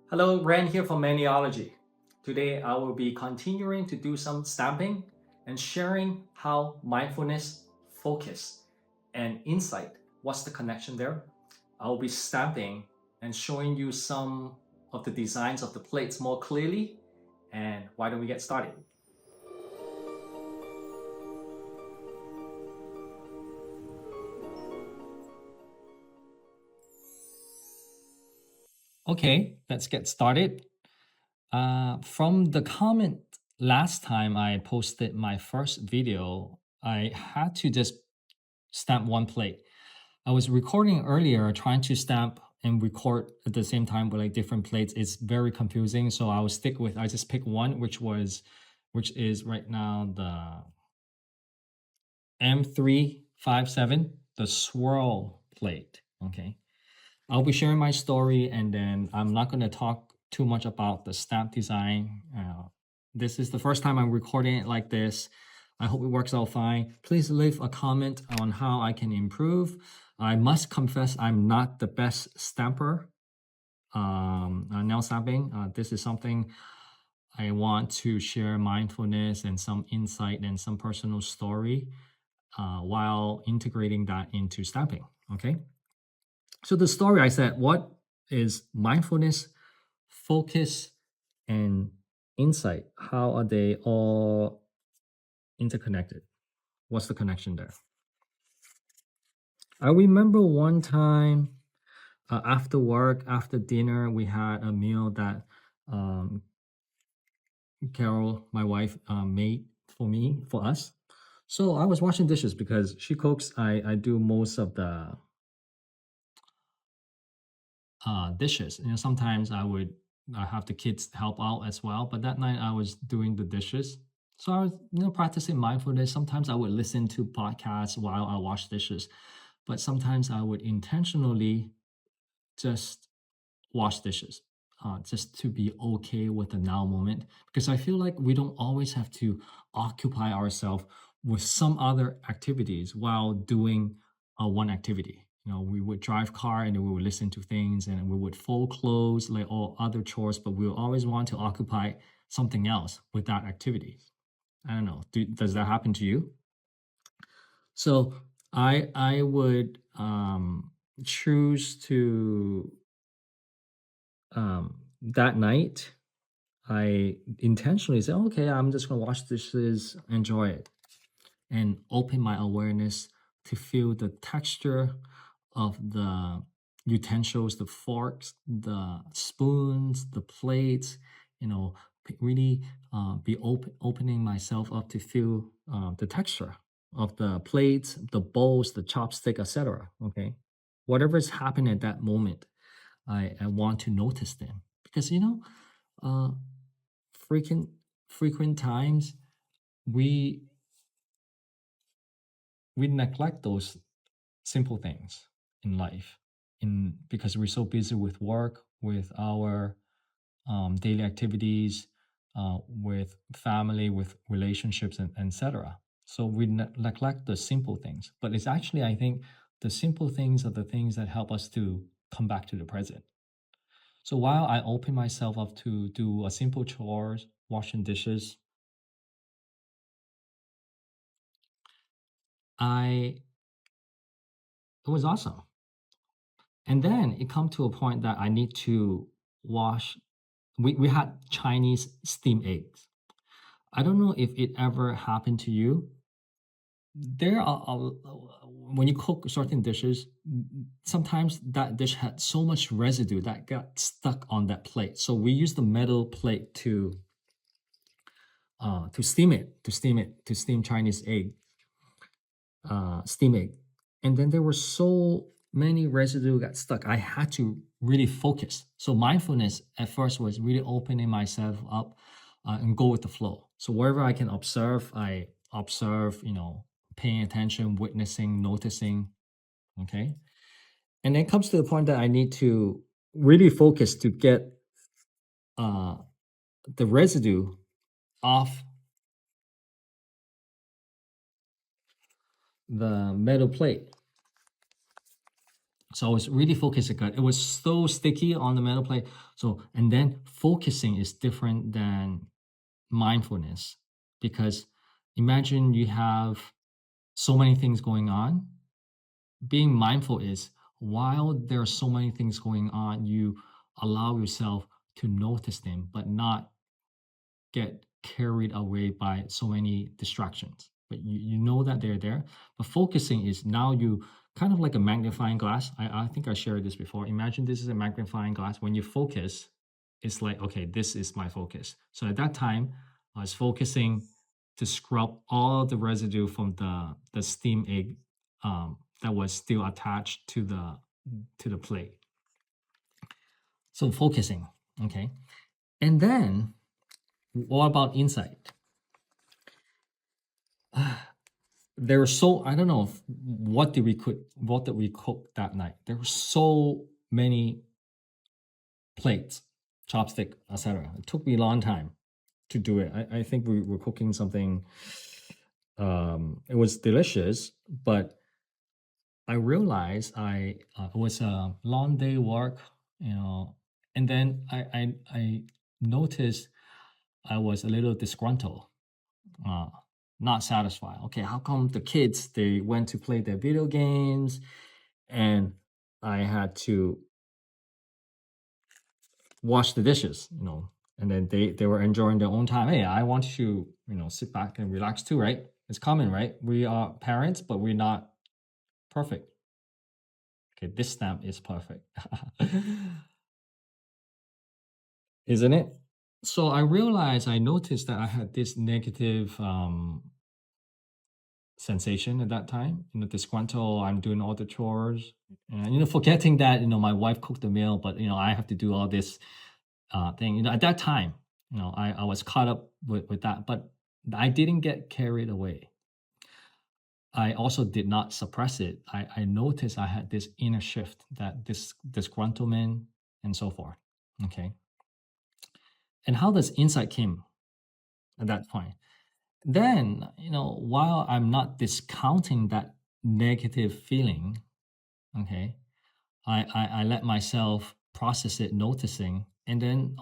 Hello, Ren here from Maniology. Today I will be continuing to do some stamping and sharing how mindfulness, focus, and insight, what's the connection there? I will be stamping and showing you some of the designs of the plates more clearly. And why don't we get started? Okay, let's get started. From the comment last time I posted my first video, I had to just stamp one plate. I was recording earlier, trying to stamp and record at the same time with like different plates. It's very confusing, so I just pick one, which is right now the M357, the swirl plate. Okay. I'll be sharing my story and then I'm not going to talk too much about the stamp design. This is the first time I'm recording it like this. I hope it works out fine. Please leave a comment on how I can improve. I must confess I'm not the best stamper, nail stamping. This is something I want to share mindfulness and some insight and some personal story while integrating that into stamping. Okay. So the story I said, what is mindfulness, focus, and insight? How are they all interconnected? What's the connection there? I remember one time after work, after dinner, we had a meal that um, Carol, my wife, made for us. So I was washing dishes because she cooks. I do most of the dishes. Sometimes I have the kids help out as well. But that night I was doing the dishes, so I was practicing mindfulness. Sometimes I would listen to podcasts while I wash dishes, but sometimes I would intentionally just wash dishes, just to be okay with the now moment. Because I feel like we don't always have to occupy ourselves with some other activities while doing one activity. We would drive car and then we would listen to things and we would fold clothes like all other chores, but we will always want to occupy something else with that activity. I don't know. Does that happen to you? So I would choose to that night, I intentionally say, okay, I'm just gonna wash dishes, enjoy it, and open my awareness to feel the texture of the utensils, the forks, the spoons, the plates, really be opening myself up to feel the texture of the plates, the bowls, the chopstick, etc. Okay. Whatever is happening at that moment, I want to notice them because uh, frequent frequent times we we neglect those simple things in life in because we're so busy with work, with our daily activities, with family, with relationships, and etc. So we neglect the simple things, but it's actually, I think, the simple things are the things that help us to come back to the present. So while I open myself up to do a simple chores, washing dishes, I it was awesome. And then it come to a point that I need to wash. We had Chinese steamed eggs. I don't know if it ever happened to you. There are when you cook certain dishes, sometimes that dish had so much residue that got stuck on that plate. So we use the metal plate to steam Chinese egg, steam egg. And then there were so many residue got stuck. I had to really focus. So mindfulness at first was really opening myself up and go with the flow. So wherever I can observe, I observe, paying attention, witnessing, noticing. Okay. And then comes to the point that I need to really focus to get uh, the residue off the metal plate. So I was really focused. It was so sticky on the metal plate. So, and then focusing is different than mindfulness, because imagine you have so many things going on. Being mindful is, while there are so many things going on, you allow yourself to notice them, but not get carried away by so many distractions. But you know that they're there. But focusing is, now you kind of like a magnifying glass. I think I shared this before. Imagine this is a magnifying glass. When you focus, it's like, okay, this is my focus. So at that time, I was focusing to scrub all the residue from the steam egg, that was still attached to the plate. So focusing, okay. And then what about insight? There were so, I don't know what did we cook that night. There were so many plates, chopstick, etc. It took me a long time to do it. I think we were cooking something. It was delicious, but I realized it was a long day work, you know, and then I noticed I was a little disgruntled, uh, not satisfied. Okay, how come the kids, they went to play their video games, and I had to wash the dishes, and then they were enjoying their own time. Hey, I want to, sit back and relax too, right? It's common, right? We are parents, but we're not perfect. Okay, this stamp is perfect. Isn't it? So I realized, I noticed that I had this negative sensation at that time. Disgruntled. I'm doing all the chores, and forgetting that my wife cooked the meal, but I have to do all this thing. At that time, I was caught up with that, but I didn't get carried away. I also did not suppress it. I noticed I had this inner shift, that this disgruntlement and so forth. Okay. And how does insight came at that point? Then, while I'm not discounting that negative feeling, okay, I let myself process it, noticing, and then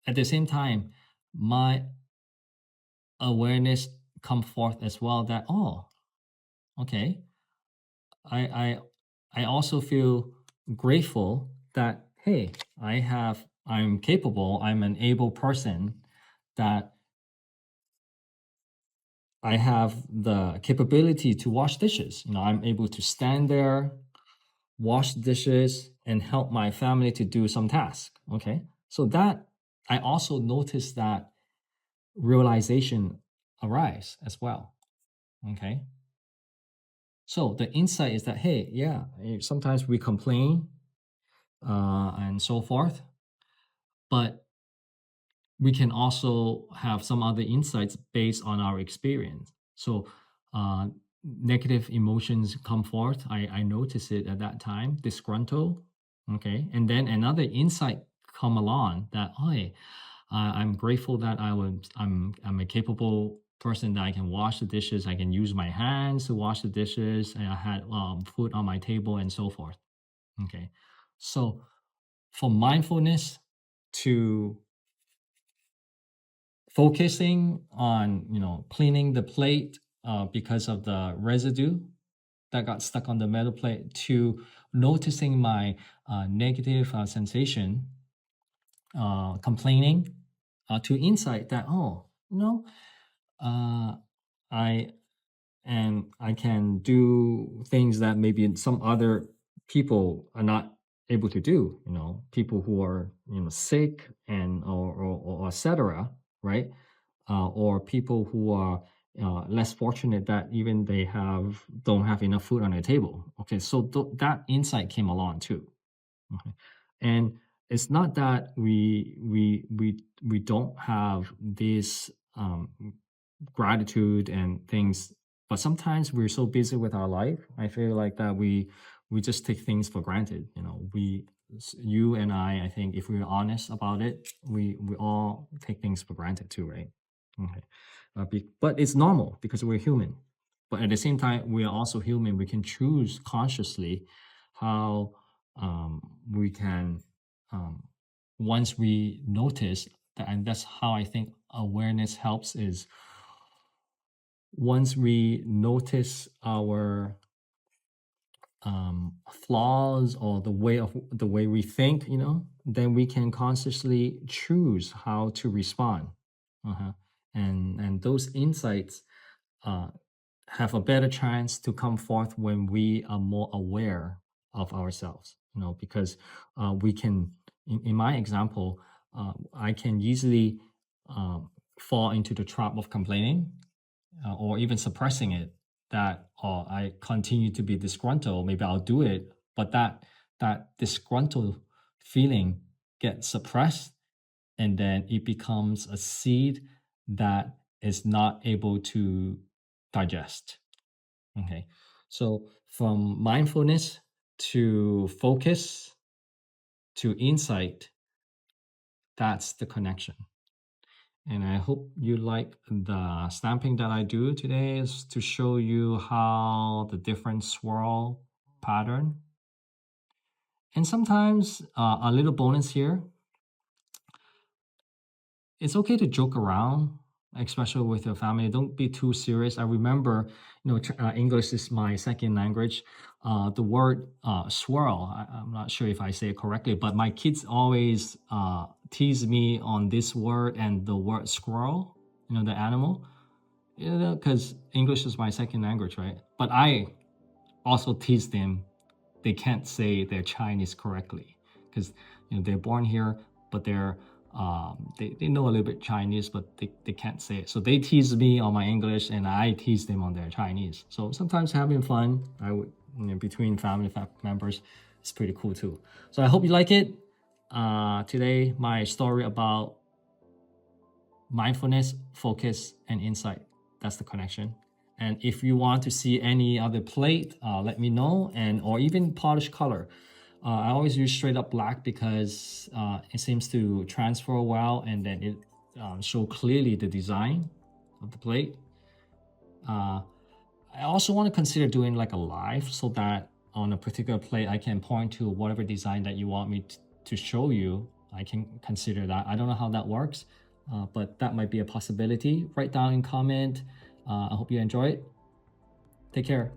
at the same time, my awareness come forth as well, that, oh, okay, I I I also feel grateful that, hey, I'm capable, I'm an able person, that I have the capability to wash dishes. I'm able to stand there, wash dishes, and help my family to do some task. Okay. So that, I also noticed that realization arise as well. Okay. So the insight is that, hey, yeah, sometimes we complain, and so forth, but we can also have some other insights based on our experience. So, negative emotions come forth. I notice it at that time, disgruntled. Okay. And then another insight come along, that, hey, I'm grateful that I'm a capable person, that I can wash the dishes. I can use my hands to wash the dishes. And I had food on my table and so forth. Okay. So from mindfulness to focusing on cleaning the plate, because of the residue that got stuck on the metal plate, to noticing my negative sensation, complaining, to insight that, oh, uh, I I can do things that maybe some other people are not able to do. People who are sick, and or etc. Right? Or people who are less fortunate, that even they don't have enough food on their table. Okay, so that insight came along too. Okay. And it's not that we don't have this gratitude and things, but sometimes we're so busy with our life. I feel like that we just take things for granted. You and I think, if we're honest about it, we all take things for granted too, right? Okay. But it's normal, because we're human. But at the same time, we are also human. We can choose consciously how we can um, once we notice that, and that's how I think awareness helps, is once we notice our flaws or the way we think, then we can consciously choose how to respond. Uh-huh. And those insights uh, have a better chance to come forth when we are more aware of ourselves, because we can, in my example, I can easily um, fall into the trap of complaining or even suppressing it, that I continue to be disgruntled, maybe I'll do it, but that disgruntled feeling gets suppressed, and then it becomes a seed that is not able to digest. Okay. So from mindfulness to focus to insight, that's the connection. And I hope you like the stamping that I do today, is to show you how the different swirl pattern. And sometimes a little bonus here, it's okay to joke around, especially with your family. Don't be too serious. I remember, English is my second language. The word swirl, I'm not sure if I say it correctly, but my kids always tease me on this word and the word squirrel, the animal, because English is my second language, right? But I also tease them, they can't say their Chinese correctly because they're born here, but they know a little bit Chinese, but they can't say it. So they tease me on my English, and I tease them on their Chinese. So sometimes having fun, I would between family members, is pretty cool too. So I hope you like it. Today, my story about mindfulness, focus, and insight. That's the connection. And if you want to see any other plate, let me know, and or even polished color. I always use straight up black because it seems to transfer well, and then it show clearly the design of the plate. Uh, I also want to consider doing like a live, so that on a particular plate I can point to whatever design that you want me to show you. I can consider that. I don't know how that works, but that might be a possibility. Write down in comment. I hope you enjoy it. Take care.